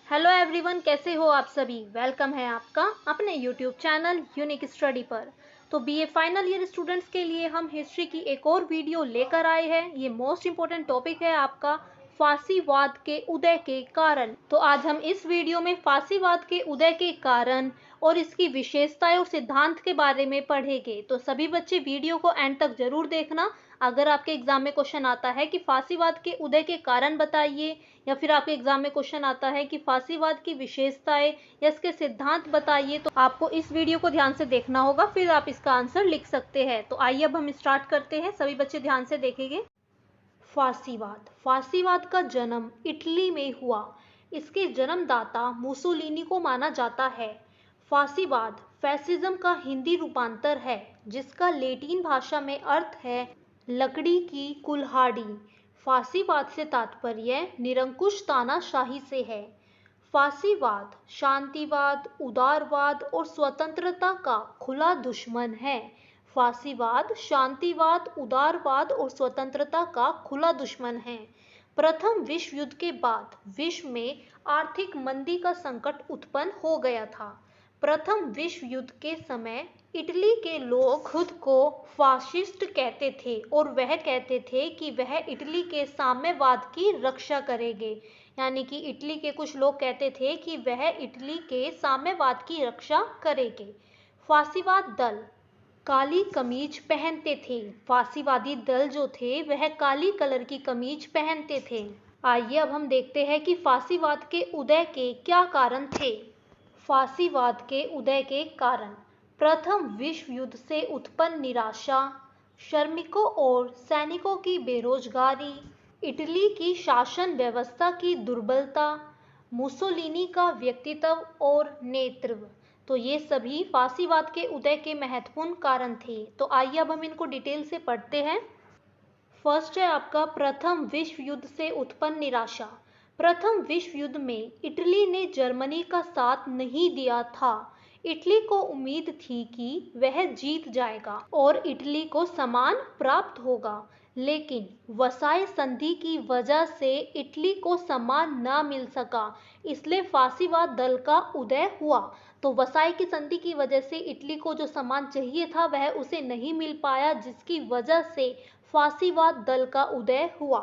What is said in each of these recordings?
Hello everyone, कैसे हो आप सभी। वेलकम है आपका अपने यूट्यूब चैनल यूनिक स्टडी पर। तो बीए फाइनल ईयर स्टूडेंट्स के लिए हम हिस्ट्री की एक और वीडियो लेकर आए हैं। ये मोस्ट इम्पोर्टेंट टॉपिक है आपका फासीवाद के उदय के कारण। तो आज हम इस वीडियो में फासीवाद के उदय के कारण और इसकी विशेषताएं और सिद्धांत के बारे में पढ़ेंगे। तो सभी बच्चे वीडियो को एंड तक जरूर देखना। अगर आपके एग्जाम में क्वेश्चन आता है कि फासीवाद के उदय के कारण बताइए, या फिर आपके एग्जाम में क्वेश्चन आता है कि फासीवाद की विशेषताएं या इसके सिद्धांत बताइए, तो आपको इस वीडियो को ध्यान से देखना होगा, फिर आप इसका आंसर लिख सकते हैं। तो आइए अब हम स्टार्ट करते हैं। सभी बच्चे ध्यान से देखेंगे। फासीवाद का जन्म इटली में हुआ। इसके जन्मदाता मुसोलिनी को माना जाता है। फासीवाद फैसिज्म का हिंदी रूपांतर है, जिसका लैटिन भाषा में अर्थ है लकड़ी की कुल्हाड़ी। फासीवाद से तात्पर्य निरंकुश तानाशाही से है। फासीवाद शांतिवाद, उदारवाद और स्वतंत्रता का खुला दुश्मन है। फासीवाद शांतिवाद, उदारवाद और स्वतंत्रता का खुला दुश्मन है। प्रथम विश्व युद्ध के बाद विश्व में आर्थिक मंदी का संकट उत्पन्न हो गया था। प्रथम विश्व युद्ध के समय इटली के लोग खुद को फाशिस्ट कहते थे और वह कहते थे कि वह इटली के साम्यवाद की रक्षा करेंगे। यानी कि इटली के कुछ लोग कहते थे कि वह इटली के साम्यवाद की रक्षा करेंगे। फासीवाद दल काली कमीज पहनते थे। फासीवादी दल जो थे वह काली कलर की कमीज पहनते थे। आइए अब हम देखते हैं कि फासीवाद के उदय के क्या कारण थे। फासीवाद के उदय के कारण प्रथम विश्व युद्ध से उत्पन्न निराशा, श्रमिकों और सैनिकों की बेरोजगारी, इटली की शासन व्यवस्था की दुर्बलता, मुसोलिनी का व्यक्तित्व और नेतृत्व। तो ये सभी फासीवाद के उदय के महत्वपूर्ण कारण थे। तो आइए अब हम इनको डिटेल से पढ़ते हैं। फर्स्ट है आपका प्रथम विश्व युद्ध से उत्पन्न निराशा। प्रथम विश्व युद्ध में इटली ने जर्मनी का साथ नहीं दिया था। इटली को उम्मीद थी कि वह जीत जाएगा और इटली को सम्मान प्राप्त होगा, लेकिन वसाई संधि की वजह से इटली को सम्मान न मिल सका, इसलिए फासीवाद दल का उदय हुआ। तो वसाई की संधि की वजह से इटली को जो सम्मान चाहिए था वह उसे नहीं मिल पाया, जिसकी वजह से फासीवाद दल का उदय हुआ।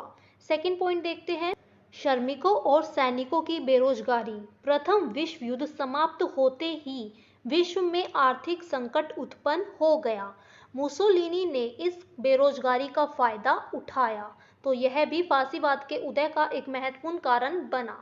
सेकंड पॉइंट देखते हैं, श्रमिकों और सैनिकों की बेरोजगारी। प्रथम विश्व युद्ध समाप्त होते ही विश्व में आर्थिक संकट उत्पन्न हो गया। मुसोलिनी ने इस बेरोजगारी का फायदा उठाया, तो यह भी फासीवाद के उदय का एक महत्वपूर्ण कारण बना।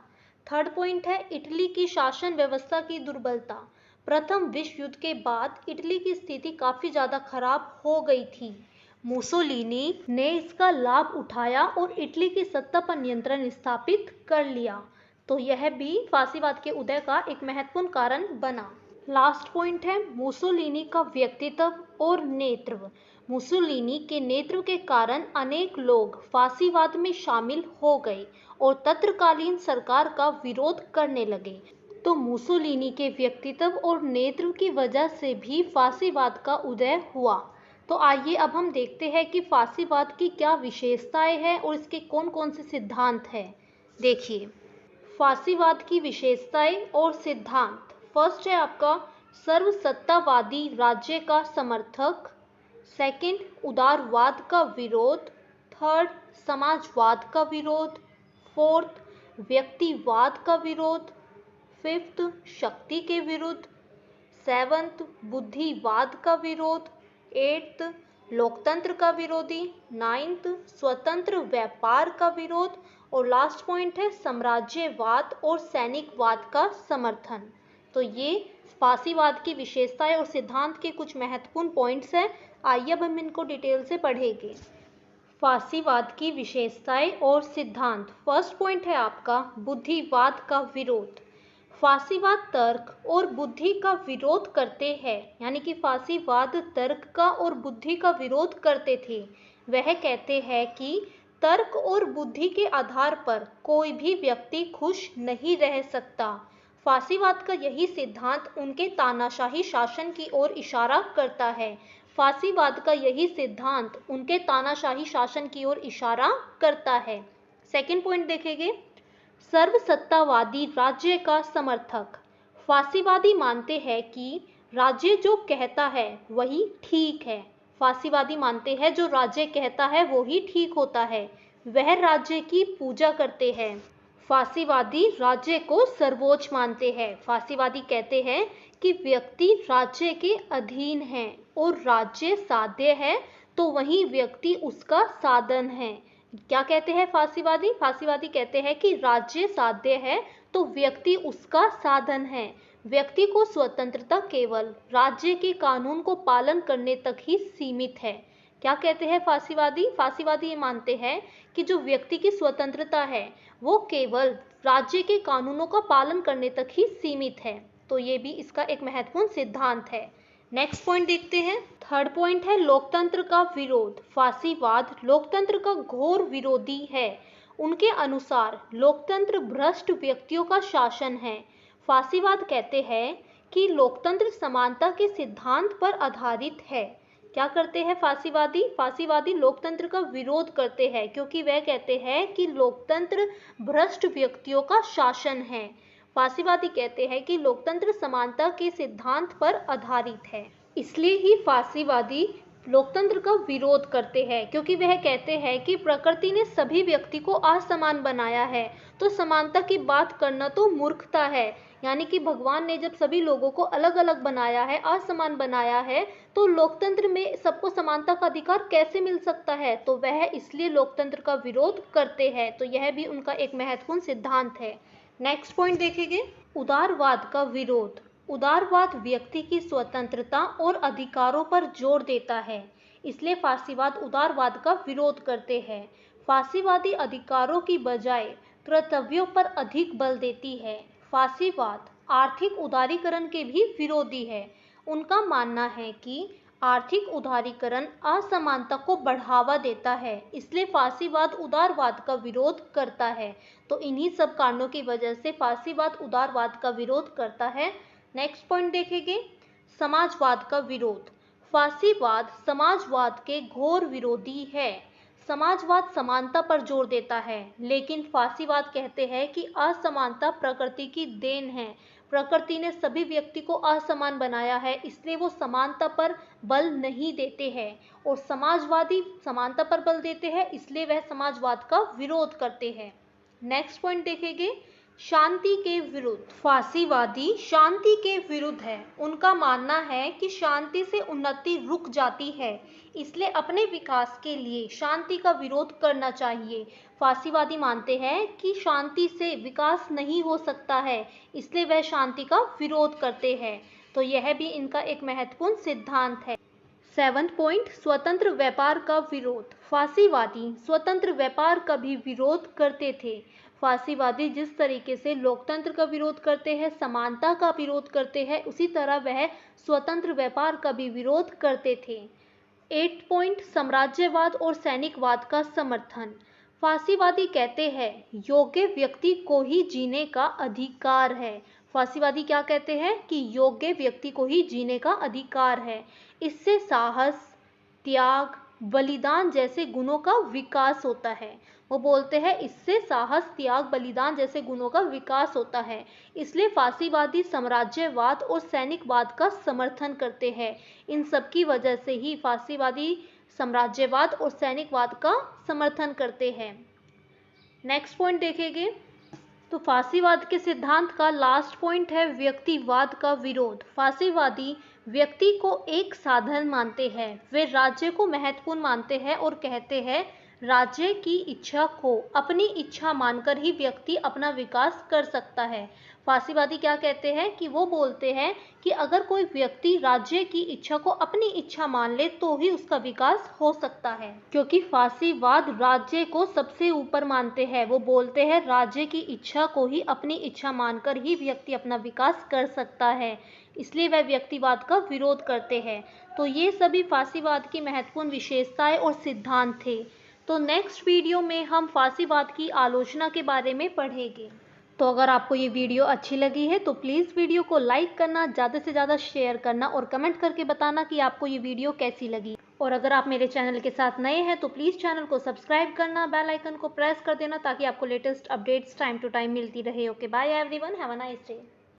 थर्ड पॉइंट है इटली की शासन व्यवस्था की दुर्बलता। प्रथम विश्व युद्ध के बाद इटली की स्थिति काफी ज्यादा खराब हो गई थी। मुसोलिनी ने इसका लाभ उठाया और इटली की सत्ता पर नियंत्रण स्थापित कर लिया, तो यह भी फासीवाद के उदय का एक महत्वपूर्ण कारण बना। लास्ट पॉइंट है मुसोलिनी का व्यक्तित्व और नेतृत्व। मुसोलिनी के नेतृत्व के कारण अनेक लोग फासीवाद में शामिल हो गए और तत्कालीन सरकार का विरोध करने लगे। तो मुसोलिनी के व्यक्तित्व और नेतृत्व की वजह से भी फासीवाद का उदय हुआ। तो आइए अब हम देखते हैं कि फासीवाद की क्या विशेषताएं हैं और इसके कौन कौन से सिद्धांत हैं। देखिए, फासीवाद की विशेषताएं और सिद्धांत। फर्स्ट है आपका सर्वसत्तावादी राज्य का समर्थक। सेकंड, उदारवाद का विरोध। थर्ड, समाजवाद का विरोध। फोर्थ, व्यक्तिवाद का विरोध। फिफ्थ, शक्ति के विरुद्ध। सेवंथ, बुद्धिवाद का विरोध। एट्थ, लोकतंत्र का विरोधी। नाइन्थ, स्वतंत्र व्यापार का विरोध। और लास्ट पॉइंट है साम्राज्यवाद और सैनिकवाद का समर्थन। तो ये फासीवाद की विशेषताएं और सिद्धांत के कुछ महत्वपूर्ण पॉइंट्स हैं। आइए अब हम इनको डिटेल से पढ़ेंगे। फासीवाद की विशेषताएं और सिद्धांत। फर्स्ट पॉइंट है आपका बुद्धिवाद का विरोध। फासीवाद तर्क और बुद्धि का विरोध करते हैं, यानी कि फासीवाद तर्क का और बुद्धि का विरोध करते थे। वह कहते हैं कि तर्क और बुद्धि के आधार पर कोई भी व्यक्ति खुश नहीं रह सकता। फासीवाद का यही सिद्धांत उनके तानाशाही शासन की ओर इशारा करता है। फासीवाद का यही सिद्धांत उनके तानाशाही शासन की ओर इशारा करता है। सेकंड पॉइंट देखेंगे, सर्वसत्तावादी राज्य का समर्थक। फांसीवादी मानते हैं कि राज्य जो कहता है वही ठीक है। फांसीवादी मानते हैं जो राज्य कहता है वो ही ठीक होता है। वह राज्य की पूजा करते हैं। फांसीवादी राज्य को सर्वोच्च मानते हैं। फांसीवादी कहते हैं कि व्यक्ति राज्य के अधीन है और राज्य साध्य है तो वही व्यक्ति उसका साधन है। क्या कहते हैं फांसीवादी? फांसीवादी कहते हैं कि राज्य साध्य है तो व्यक्ति उसका साधन है। व्यक्ति को स्वतंत्रता केवल राज्य के कानून को पालन करने तक ही सीमित है। क्या कहते हैं फांसीवादी? फांसीवादी ये मानते हैं कि जो व्यक्ति की स्वतंत्रता है वो केवल राज्य के कानूनों का पालन करने तक ही सीमित है। तो ये भी इसका एक महत्वपूर्ण सिद्धांत है। नेक्स्ट पॉइंट देखते हैं। थर्ड पॉइंट है लोकतंत्र का विरोध। फांसीवाद लोकतंत्र का घोर विरोधी है। उनके अनुसार लोकतंत्र भ्रष्ट व्यक्तियों का शासन है। फांसीवाद कहते हैं कि लोकतंत्र समानता के सिद्धांत पर आधारित है। क्या करते हैं फांसीवादी? फांसीवादी लोकतंत्र का विरोध करते हैं क्योंकि वह कहते हैं कि लोकतंत्र भ्रष्ट व्यक्तियों का शासन है। फांसीवादी कहते हैं कि लोकतंत्र समानता के सिद्धांत पर आधारित है। इसलिए ही फांसीवादी लोकतंत्र का विरोध करते हैं क्योंकि वह कहते हैं कि प्रकृति ने सभी व्यक्ति को असमान बनाया है तो समानता की बात करना तो मूर्खता है। यानी कि भगवान ने जब सभी लोगों को अलग अलग बनाया है, असमान बनाया है, तो लोकतंत्र में सबको समानता का अधिकार कैसे मिल सकता है? तो वह इसलिए लोकतंत्र का विरोध करते हैं। तो यह भी उनका एक महत्वपूर्ण सिद्धांत है। नेक्स्ट पॉइंट देखेंगे उदारवाद का विरोध। उदारवाद व्यक्ति की स्वतंत्रता और अधिकारों पर जोर देता है, इसलिए फांसीवाद उदारवाद का विरोध करते हैं। फांसीवादी अधिकारों की बजाय कर्तव्यों पर अधिक बल देती है। फांसीवाद आर्थिक उदारीकरण के भी विरोधी है। उनका मानना है कि आर्थिक उदारीकरण असमानता को बढ़ावा देता है, इसलिए फांसीवाद उदारवाद का विरोध करता है। तो इन्हीं सब कारणों की वजह से फांसीवाद उदारवाद का विरोध करता है। नेक्स्ट पॉइंट देखेंगे समाजवाद का विरोध। फांसीवाद समाजवाद के घोर विरोधी है। समाजवाद समानता पर जोर देता है, लेकिन फांसीवाद कहते हैं कि असमानता प्रकृति की देन है। प्रकृति ने सभी व्यक्ति को असमान बनाया है, इसलिए वो समानता पर बल नहीं देते हैं। और समाजवादी समानता पर बल देते हैं, इसलिए वह समाजवाद का विरोध करते हैं। नेक्स्ट पॉइंट देखेंगे शांति के विरुद्ध। फांसीवादी शांति के विरुद्ध है। उनका मानना है कि शांति से उन्नति रुक जाती है, इसलिए अपने विकास के लिए शांति का विरोध करना चाहिए। फांसीवादी मानते हैं कि शांति से विकास नहीं हो सकता है, इसलिए वह शांति का विरोध करते हैं। तो यह भी इनका एक महत्वपूर्ण सिद्धांत है। सेवंथ पॉइंट स्वतंत्र व्यापार का विरोध। फांसीवादी स्वतंत्र व्यापार का भी विरोध करते थे। फांसीवादी जिस तरीके से लोकतंत्र का विरोध करते हैं, समानता का विरोध करते हैं, उसी तरह वह स्वतंत्र व्यापार का भी विरोध करते थे। 8 पॉइंट साम्राज्यवाद और सैनिकवाद का समर्थन। फांसीवादी कहते हैं योग्य व्यक्ति को ही जीने का अधिकार है। फांसीवादी क्या कहते हैं कि योग्य व्यक्ति को ही जीने का अधिकार है। इससे साहस, त्याग, बलिदान जैसे गुणों का विकास होता है। वो बोलते हैं इससे साहस, त्याग, बलिदान जैसे गुणों का विकास होता है। इसलिए फांसीवादी साम्राज्यवाद और सैनिकवाद का समर्थन करते हैं। इन सब की वजह से ही फांसीवादी साम्राज्यवाद और सैनिकवाद का समर्थन करते हैं। नेक्स्ट पॉइंट देखेंगे तो फांसीवाद के सिद्धांत का लास्ट पॉइंट है व्यक्तिवाद का विरोध। फांसीवादी व्यक्ति को एक साधन मानते हैं। वे राज्य को महत्वपूर्ण मानते हैं और कहते हैं राज्य की इच्छा को अपनी इच्छा मानकर ही व्यक्ति अपना विकास कर सकता है। फांसीवादी क्या कहते हैं कि वो बोलते हैं कि अगर कोई व्यक्ति राज्य की इच्छा को अपनी इच्छा मान ले तो ही उसका विकास हो सकता है, क्योंकि फांसीवाद राज्य को सबसे ऊपर मानते हैं। वो बोलते हैं राज्य की इच्छा को ही अपनी इच्छा मानकर ही व्यक्ति अपना विकास कर सकता है, इसलिए वह व्यक्तिवाद का विरोध करते हैं। तो ये सभी फांसीवाद की महत्वपूर्ण विशेषताएं और सिद्धांत थे। तो नेक्स्ट वीडियो में हम फांसीवाद की आलोचना के बारे में पढ़ेंगे। तो अगर आपको ये वीडियो अच्छी लगी है तो प्लीज़ वीडियो को लाइक करना, ज़्यादा से ज़्यादा शेयर करना और कमेंट करके बताना कि आपको ये वीडियो कैसी लगी। और अगर आप मेरे चैनल के साथ नए हैं तो प्लीज़ चैनल को सब्सक्राइब करना, बेल आइकन को प्रेस कर देना ताकि आपको latest updates time to time मिलती रहे। Okay, bye everyone, have a nice day.